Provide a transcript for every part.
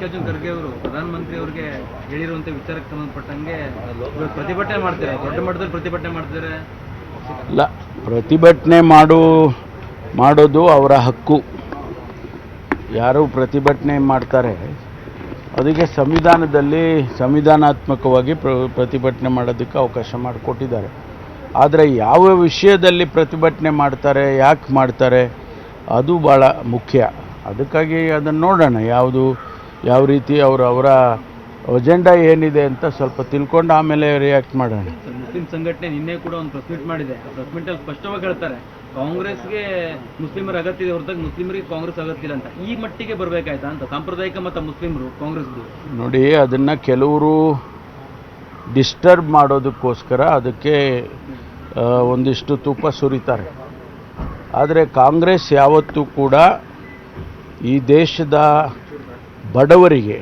ಮಲ್ಲಿಕಾರ್ಜುನ್ ಖರ್ಗೆ ಅವರು ಪ್ರಧಾನಮಂತ್ರಿ ಅವರಿಗೆ ಹೇಳಿರುವಂಥ ವಿಚಾರಕ್ಕೆ ಸಂಬಂಧಪಟ್ಟಂಗೆ ಪ್ರತಿಭಟನೆ ಮಾಡ್ತಾರೆ, ದೊಡ್ಡ ಮಟ್ಟದಲ್ಲಿ ಪ್ರತಿಭಟನೆ ಮಾಡ್ತಾರೆ. ಇಲ್ಲ, ಪ್ರತಿಭಟನೆ ಮಾಡೋದು ಅವರ ಹಕ್ಕು. ಯಾರು ಪ್ರತಿಭಟನೆ ಮಾಡ್ತಾರೆ ಅದಕ್ಕೆ ಸಂವಿಧಾನದಲ್ಲಿ ಸಂವಿಧಾನಾತ್ಮಕವಾಗಿ ಪ್ರತಿಭಟನೆ ಮಾಡೋದಕ್ಕೆ ಅವಕಾಶ ಮಾಡಿಕೊಟ್ಟಿದ್ದಾರೆ. ಆದರೆ ಯಾವ ವಿಷಯದಲ್ಲಿ ಪ್ರತಿಭಟನೆ ಮಾಡ್ತಾರೆ, ಯಾಕೆ ಮಾಡ್ತಾರೆ, ಅದು ಭಾಳ ಮುಖ್ಯ. ಅದಕ್ಕಾಗಿ ಅದನ್ನು ನೋಡೋಣ, ಯಾವ ರೀತಿ ಅವರ ಅಜೆಂಡಾ ಏನಿದೆ ಅಂತ ಸ್ವಲ್ಪ ತಿಳ್ಕೊಂಡು ಆಮೇಲೆ ರಿಯಾಕ್ಟ್ ಮಾಡೋಣ. ಮುಸ್ಲಿಂ ಸಂಘಟನೆ ನಿನ್ನೆ ಕೂಡ ಒಂದು ಪ್ರೆಸ್ ಮೀಟ್ ಮಾಡಿದೆ. ಪ್ರೆಸ್ ಮೀಟಲ್ಲಿ ಸ್ಪಷ್ಟವಾಗಿ ಹೇಳ್ತಾರೆ, ಕಾಂಗ್ರೆಸ್ಗೆ ಮುಸ್ಲಿಮರ ಅಗತ್ಯ ಇದೆ ಹೊರತಾಗಿ ಮುಸ್ಲಿಮರಿಗೆ ಕಾಂಗ್ರೆಸ್ ಅಗತ್ಯ ಇಲ್ಲ ಅಂತ. ಈ ಮಟ್ಟಿಗೆ ಬರಬೇಕಾಯ್ತಾ ಅಂತ ಸಾಂಪ್ರದಾಯಿಕ ಮತ್ತು ಮುಸ್ಲಿಮರು ಕಾಂಗ್ರೆಸ್ದು? ನೋಡಿ, ಅದನ್ನು ಕೆಲವರು ಡಿಸ್ಟರ್ಬ್ ಮಾಡೋದಕ್ಕೋಸ್ಕರ ಅದಕ್ಕೆ ಒಂದಿಷ್ಟು ತುಪ್ಪ ಸುರಿತಾರೆ. ಆದರೆ ಕಾಂಗ್ರೆಸ್ ಯಾವತ್ತೂ ಕೂಡ ಈ ದೇಶದ ಬಡವರಿಗೆ,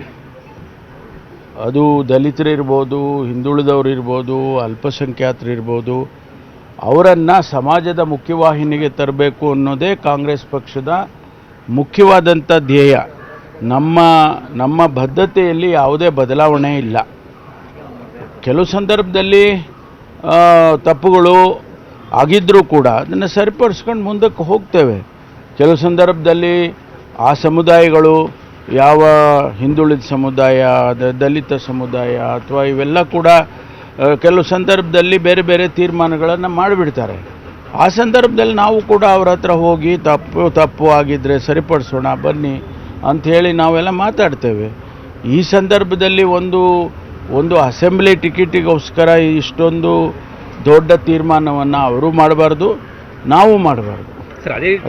ಅದು ದಲಿತರಿರ್ಬೋದು, ಹಿಂದುಳಿದವರಿರ್ಬೋದು, ಅಲ್ಪಸಂಖ್ಯಾತರಿರ್ಬೋದು, ಅವರನ್ನು ಸಮಾಜದ ಮುಖ್ಯವಾಹಿನಿಗೆ ತರಬೇಕು ಅನ್ನೋದೇ ಕಾಂಗ್ರೆಸ್ ಪಕ್ಷದ ಮುಖ್ಯವಾದಂಥ ಧ್ಯೇಯ. ನಮ್ಮ ಬದ್ಧತೆಯಲ್ಲಿ ಯಾವುದೇ ಬದಲಾವಣೆ ಇಲ್ಲ. ಕೆಲವು ಸಂದರ್ಭದಲ್ಲಿ ತಪ್ಪುಗಳು ಆಗಿದ್ದರೂ ಕೂಡ ಅದನ್ನು ಸರಿಪಡಿಸ್ಕೊಂಡು ಮುಂದಕ್ಕೆ ಹೋಗ್ತೇವೆ. ಕೆಲವು ಸಂದರ್ಭದಲ್ಲಿ ಆ ಸಮುದಾಯಗಳು, ಯಾವ ಹಿಂದುಳಿದ ಸಮುದಾಯ, ದಲಿತ ಸಮುದಾಯ ಅಥವಾ ಇವೆಲ್ಲ ಕೂಡ ಕೆಲವು ಸಂದರ್ಭದಲ್ಲಿ ಬೇರೆ ಬೇರೆ ತೀರ್ಮಾನಗಳನ್ನು ಮಾಡಿಬಿಡ್ತಾರೆ. ಆ ಸಂದರ್ಭದಲ್ಲಿ ನಾವು ಕೂಡ ಅವ್ರ ಹತ್ರ ಹೋಗಿ ತಪ್ಪು ಆಗಿದ್ದರೆ ಸರಿಪಡಿಸೋಣ ಬನ್ನಿ ಅಂಥೇಳಿ ನಾವೆಲ್ಲ ಮಾತಾಡ್ತೇವೆ. ಈ ಸಂದರ್ಭದಲ್ಲಿ ಒಂದು ಅಸೆಂಬ್ಲಿ ಟಿಕೆಟಿಗೋಸ್ಕರ ಇಷ್ಟೊಂದು ದೊಡ್ಡ ತೀರ್ಮಾನವನ್ನು ಅವರು ಮಾಡಬಾರ್ದು, ನಾವು ಮಾಡಬಾರ್ದು.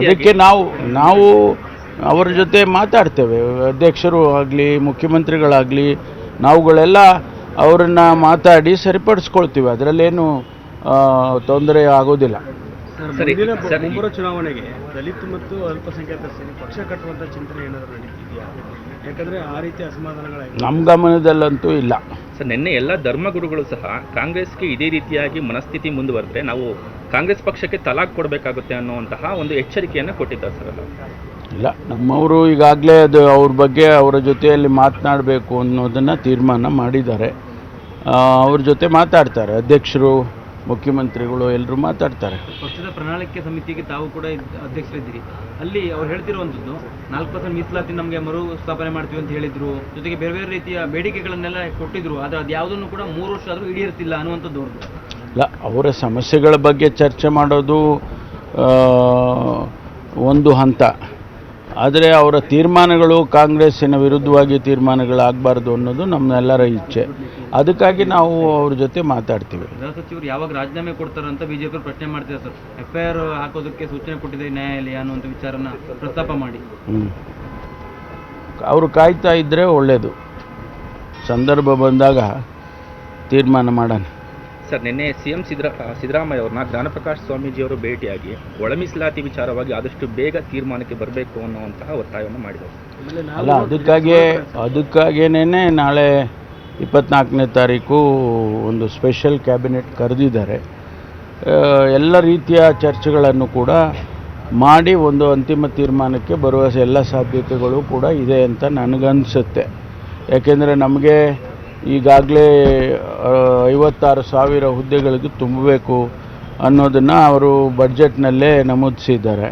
ಅದಕ್ಕೆ ನಾವು ಅವರ ಜೊತೆ ಮಾತಾಡ್ತೇವೆ. ಅಧ್ಯಕ್ಷರು ಆಗಲಿ, ಮುಖ್ಯಮಂತ್ರಿಗಳಾಗಲಿ, ನಾವುಗಳೆಲ್ಲ ಅವರನ್ನು ಮಾತಾಡಿ ಸರಿಪಡಿಸ್ಕೊಳ್ತೀವಿ. ಅದರಲ್ಲೇನು ತೊಂದರೆ ಆಗೋದಿಲ್ಲ. ಮುಂಬರುವ ಚುನಾವಣೆಗೆ ದಲಿತ ಮತ್ತು ಅಲ್ಪಸಂಖ್ಯಾತರ ಸೇರಿ ಪಕ್ಷ ಕಟ್ಟುವಂಥ ಚಿಂತನೆ ಏನಾದರೂ ನಡೀತಿದೆಯಾ? ಯಾಕಂದರೆ ಆ ರೀತಿ ಅಸಮಾಧಾನಗಳು ನಮ್ಮ ಗಮನದಲ್ಲಂತೂ ಇಲ್ಲ. ಸರ್, ನಿನ್ನೆ ಎಲ್ಲ ಧರ್ಮಗುರುಗಳು ಸಹ ಕಾಂಗ್ರೆಸ್ಗೆ ಇದೇ ರೀತಿಯಾಗಿ ಮನಸ್ಥಿತಿ ಮುಂದುವರೆದ್ರೆ ನಾವು ಕಾಂಗ್ರೆಸ್ ಪಕ್ಷಕ್ಕೆ ತಲಾಖ್ ಕೊಡಬೇಕಾಗುತ್ತೆ ಅನ್ನುವಂತಹ ಒಂದು ಎಚ್ಚರಿಕೆಯನ್ನು ಕೊಟ್ಟಿದ್ದಾರೆ ಸರ್. ಇಲ್ಲ, ನಮ್ಮವರು ಈಗಾಗಲೇ ಅದು ಅವ್ರ ಬಗ್ಗೆ ಅವರ ಜೊತೆಯಲ್ಲಿ ಮಾತನಾಡಬೇಕು ಅನ್ನೋದನ್ನು ತೀರ್ಮಾನ ಮಾಡಿದ್ದಾರೆ. ಅವ್ರ ಜೊತೆ ಮಾತಾಡ್ತಾರೆ, ಅಧ್ಯಕ್ಷರು, ಮುಖ್ಯಮಂತ್ರಿಗಳು ಎಲ್ಲರೂ ಮಾತಾಡ್ತಾರೆ. ಪಕ್ಷದ ಪ್ರಣಾಳಿಕೆ ಸಮಿತಿಗೆ ತಾವು ಕೂಡ ಅಧ್ಯಕ್ಷರಿದ್ದೀರಿ. ಅಲ್ಲಿ ಅವ್ರು ಹೇಳ್ತಿರುವಂಥದ್ದು 4% ಮೀಸಲಾತಿ ನಮಗೆ ಮರು ಸ್ಥಾಪನೆ ಮಾಡ್ತೀವಿ ಅಂತ ಹೇಳಿದ್ರು. ಜೊತೆಗೆ ಬೇರೆ ಬೇರೆ ರೀತಿಯ ಬೇಡಿಕೆಗಳನ್ನೆಲ್ಲ ಕೊಟ್ಟಿದ್ರು. ಆದರೆ ಅದು ಯಾವುದನ್ನು ಕೂಡ 3 ವರ್ಷ ಆದರೂ ಈಡೇರಿಸಿಲ್ಲ ಅನ್ನುವಂಥದ್ದು ಅವ್ರದ್ದು. ಇಲ್ಲ, ಅವರ ಸಮಸ್ಯೆಗಳ ಬಗ್ಗೆ ಚರ್ಚೆ ಮಾಡೋದು ಒಂದು ಹಂತ. ಆದರೆ ಅವರ ತೀರ್ಮಾನಗಳು ಕಾಂಗ್ರೆಸ್ಸಿನ ವಿರುದ್ಧವಾಗಿ ತೀರ್ಮಾನಗಳಾಗಬಾರ್ದು ಅನ್ನೋದು ನಮ್ಮೆಲ್ಲರ ಇಚ್ಛೆ. ಅದಕ್ಕಾಗಿ ನಾವು ಅವ್ರ ಜೊತೆ ಮಾತಾಡ್ತೀವಿ. ಗೃಹ ಸಚಿವರು ಯಾವಾಗ ರಾಜೀನಾಮೆ ಕೊಡ್ತಾರಂತ ಬಿಜೆಪಿ ಪ್ರಶ್ನೆ ಮಾಡ್ತಿದ್ದಾರೆ ಸರ್. FIR ಹಾಕೋದಕ್ಕೆ ಸೂಚನೆ ಕೊಟ್ಟಿದೆ ನ್ಯಾಯಾಲಯ ಅನ್ನುವಂಥ ವಿಚಾರನ ಪ್ರಸ್ತಾಪ ಮಾಡಿ. ಅವರು ಕಾಯ್ತಾ ಇದ್ದರೆ ಒಳ್ಳೆಯದು. ಸಂದರ್ಭ ಬಂದಾಗ ತೀರ್ಮಾನ ಮಾಡೋಣ. ಸರ್, ನಿನ್ನೆ CM ಸಿದ್ದರಾಮಯ್ಯ ಅವ್ರನ್ನ ಜ್ಞಾನಪ್ರಕಾಶ್ ಸ್ವಾಮೀಜಿಯವರು ಭೇಟಿಯಾಗಿ ಒಳ ಮೀಸಲಾತಿ ವಿಚಾರವಾಗಿ ಆದಷ್ಟು ಬೇಗ ತೀರ್ಮಾನಕ್ಕೆ ಬರಬೇಕು ಅನ್ನುವಂತಹ ಒತ್ತಾಯವನ್ನು ಮಾಡಿದರು. ಅಲ್ಲ, ಅದಕ್ಕಾಗೇನೆ ನಾಳೆ 24ನೇ ತಾರೀಕು ಒಂದು ಸ್ಪೆಷಲ್ ಕ್ಯಾಬಿನೆಟ್ ಕರೆದಿದ್ದಾರೆ. ಎಲ್ಲ ರೀತಿಯ ಚರ್ಚೆಗಳನ್ನು ಕೂಡ ಮಾಡಿ ಒಂದು ಅಂತಿಮ ತೀರ್ಮಾನಕ್ಕೆ ಬರುವ ಎಲ್ಲ ಸಾಧ್ಯತೆಗಳು ಕೂಡ ಇದೆ ಅಂತ ನನಗನ್ನಿಸುತ್ತೆ. ಯಾಕೆಂದರೆ ನಮಗೆ ಈಗಾಗಲೇ 56,000 ಹುದ್ದೆಗಳಿಗೂ ತುಂಬಬೇಕು ಅನ್ನೋದನ್ನು ಅವರು ಬಡ್ಜೆಟ್ನಲ್ಲೇ ನಮೂದಿಸಿದ್ದಾರೆ.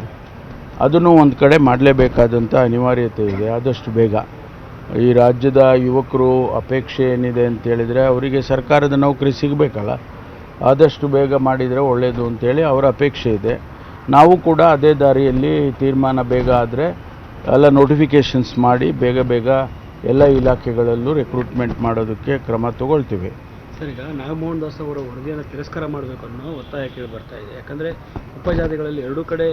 ಅದನ್ನು ಒಂದು ಕಡೆ ಮಾಡಲೇಬೇಕಾದಂಥ ಅನಿವಾರ್ಯತೆ ಇದೆ. ಆದಷ್ಟು ಬೇಗ ಈ ರಾಜ್ಯದ ಯುವಕರು ಅಪೇಕ್ಷೆ ಏನಿದೆ ಅಂತೇಳಿದರೆ ಅವರಿಗೆ ಸರ್ಕಾರದ ನೌಕರಿ ಸಿಗಬೇಕಲ್ಲ, ಆದಷ್ಟು ಬೇಗ ಮಾಡಿದರೆ ಒಳ್ಳೆಯದು ಅಂತೇಳಿ ಅವರ ಅಪೇಕ್ಷೆ ಇದೆ. ನಾವು ಕೂಡ ಅದೇ ದಾರಿಯಲ್ಲಿ ತೀರ್ಮಾನ ಬೇಗ ಆದರೆ ಎಲ್ಲ ನೋಟಿಫಿಕೇಷನ್ಸ್ ಮಾಡಿ ಬೇಗ ಎಲ್ಲ ಇಲಾಖೆಗಳಲ್ಲೂ ರಿಕ್ರೂಟ್ಮೆಂಟ್ ಮಾಡೋದಕ್ಕೆ ಕ್ರಮ ತಗೊಳ್ತೀವಿ. ಸರ್, ಈಗ ನಾಗಮೋಹನ್ ದಾಸ್ ಅವರ ವರದಿಯನ್ನು ತಿರಸ್ಕಾರ ಮಾಡಬೇಕು ಅನ್ನೋ ಒತ್ತಾಯ ಕೇಳಿ ಬರ್ತಾ ಇದೆ. ಯಾಕಂದರೆ ಉಪಜಾತಿಗಳಲ್ಲಿ 2 ಕಡೆ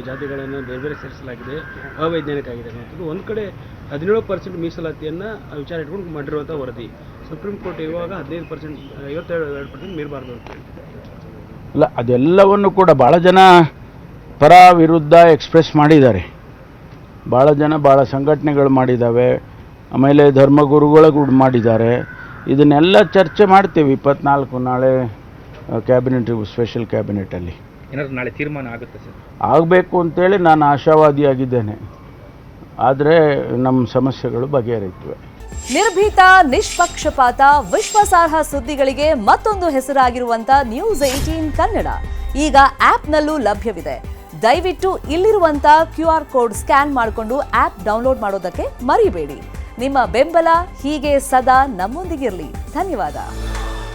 ಜಾತಿಗಳನ್ನು ಬೇರೆ ಬೇರೆ ಸೇರಿಸಲಾಗಿದೆ, ಅವೈಜ್ಞಾನಿಕ ಆಗಿದೆ ಅನ್ನೋದು. ಒಂದು ಕಡೆ 17% ಮೀಸಲಾತಿಯನ್ನು ವಿಚಾರ ಇಟ್ಕೊಂಡು ಮಾಡಿರುವಂಥ ವರದಿ. ಸುಪ್ರೀಂ ಕೋರ್ಟ್ ಇವಾಗ 15%, 52% ಮೀರಬಾರ್ದು ಅಂತ ಹೇಳ್ತಿದೆ. ಅಲ್ಲ, ಅದೆಲ್ಲವನ್ನು ಕೂಡ ಭಾಳ ಜನ ಪರ ವಿರುದ್ಧ ಎಕ್ಸ್ಪ್ರೆಸ್ ಮಾಡಿದ್ದಾರೆ. ಭಾಳ ಸಂಘಟನೆಗಳು ಮಾಡಿದ್ದಾವೆ, ಆಮೇಲೆ ಧರ್ಮಗುರುಗಳು ಮಾಡಿದ್ದಾರೆ. ಇದನ್ನೆಲ್ಲ ಚರ್ಚೆ ಮಾಡ್ತೀವಿ 24 ನಾಳೆ ಕ್ಯಾಬಿನೆಟ್, ಸ್ಪೆಷಲ್ ಕ್ಯಾಬಿನೆಟಲ್ಲಿ. ಏನಾದರೂ ನಾಳೆ ತೀರ್ಮಾನ ಆಗುತ್ತೆ ಸರ್? ಆಗಬೇಕು ಅಂತೇಳಿ ನಾನು ಆಶಾವಾದಿಯಾಗಿದ್ದೇನೆ. ಆದರೆ ನಮ್ಮ ಸಮಸ್ಯೆಗಳು ಬಗೆಹರಿಯುತ್ತವೆ. ನಿರ್ಭೀತ, ನಿಷ್ಪಕ್ಷಪಾತ, ವಿಶ್ವಾಸಾರ್ಹ ಸುದ್ದಿಗಳಿಗೆ ಮತ್ತೊಂದು ಹೆಸರಾಗಿರುವಂತ ನ್ಯೂಸ್ 18 ಕನ್ನಡ ಈಗ ಆಪ್ನಲ್ಲೂ ಲಭ್ಯವಿದೆ. ದಯವಿಟ್ಟು ಇಲ್ಲಿರುವಂತ QR ಕೋಡ್ ಸ್ಕ್ಯಾನ್ ಮಾಡಿಕೊಂಡು ಆಪ್ ಡೌನ್ಲೋಡ್ ಮಾಡೋದಕ್ಕೆ ಮರಿಬೇಡಿ. ನಿಮ್ಮ ಬೆಂಬಲ ಹೀಗೆ ಸದಾ ನಮ್ಮೊಂದಿಗಿರಲಿ. ಧನ್ಯವಾದ.